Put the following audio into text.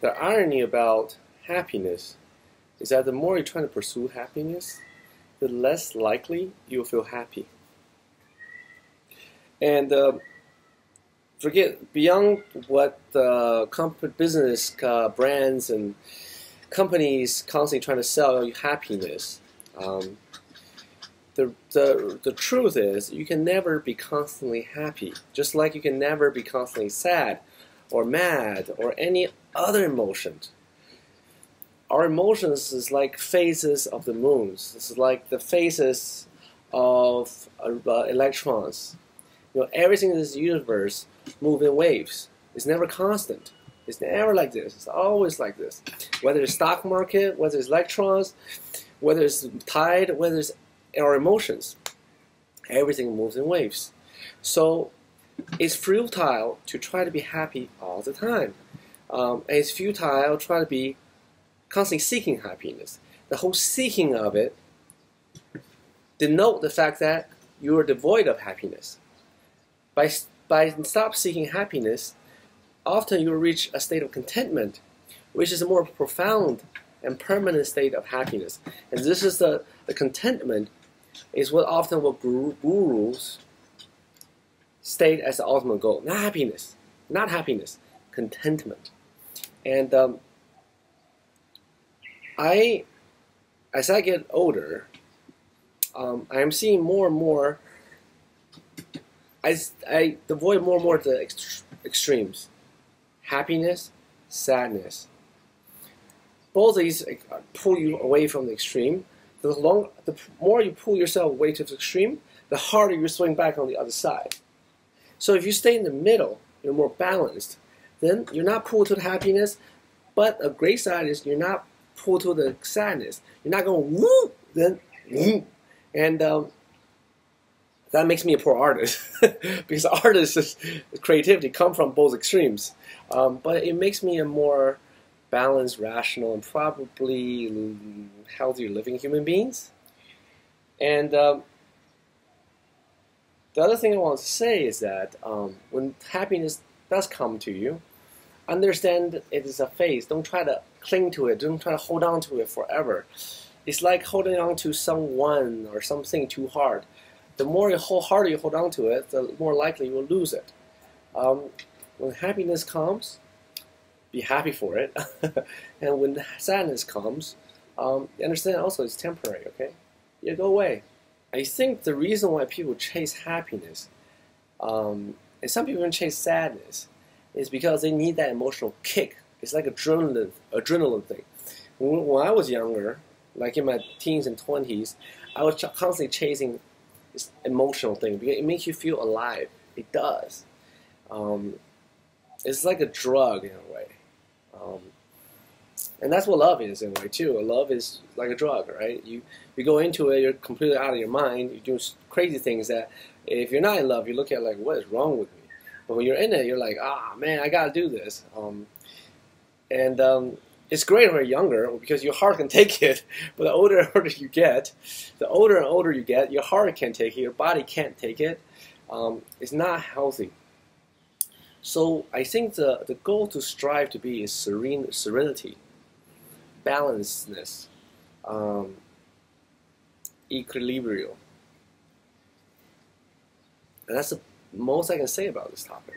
The irony about happiness is that the more you're trying to pursue happiness, the less likely you'll feel happy. And forget beyond what business brands and companies constantly trying to sell you happiness. The truth is you can never be constantly happy, just like you can never be constantly sad or mad or any other emotions. Our emotions is like phases of the moons. It's like the phases of electrons. Everything in this universe moves in waves. It's never constant. It's never like this. It's always like this. Whether it's stock market, whether it's electrons, whether it's tide, whether it's our emotions, everything moves in waves. So it's futile to try to be happy all the time. It's futile to try to be constantly seeking happiness. The whole seeking of it denote the fact that you are devoid of happiness. By stop seeking happiness, often you will reach a state of contentment, which is a more profound and permanent state of happiness. And this is the contentment is what often what gurus state as the ultimate goal. Not happiness, contentment. And as I get older, I'm seeing more and more. I avoid more and more the extremes, happiness, sadness. Both of these pull you away from the extreme. The more you pull yourself away to the extreme, the harder you swing back on the other side. So if you stay in the middle, you're more balanced. Then you're not pulled to the happiness, but a great side is you're not pulled to the sadness. You're not going woo, then woo. And that makes me a poor artist because artists' creativity come from both extremes. But it makes me a more balanced, rational, and probably healthier living human beings. And the other thing I want to say is that when happiness does come to you, understand it is a phase. Don't try to cling to it. Don't try to hold on to it forever. It's like holding on to someone or something too hard. The more harder you hold on to it, the more likely you will lose it. When happiness comes, be happy for it. And when sadness comes, understand also it's temporary, okay? You go away. I think the reason why people chase happiness, and some people even chase sadness, is because they need that emotional kick. It's like adrenaline thing. When I was younger, like in my teens and 20s, I was constantly chasing this emotional thing because it makes you feel alive. It does. It's like a drug in a way. And that's what love is in a way too. Love is like a drug, right? You go into it, you're completely out of your mind. You do crazy things that if you're not in love, you look at like, what is wrong with me? But when you're in it, you're like, man, I gotta do this. It's great when you're younger because your heart can take it. But the older and older you get, your heart can't take it, your body can't take it. It's not healthy. So I think the goal to strive to be is serenity, balancedness, equilibrium. And that's the most I can say about this topic.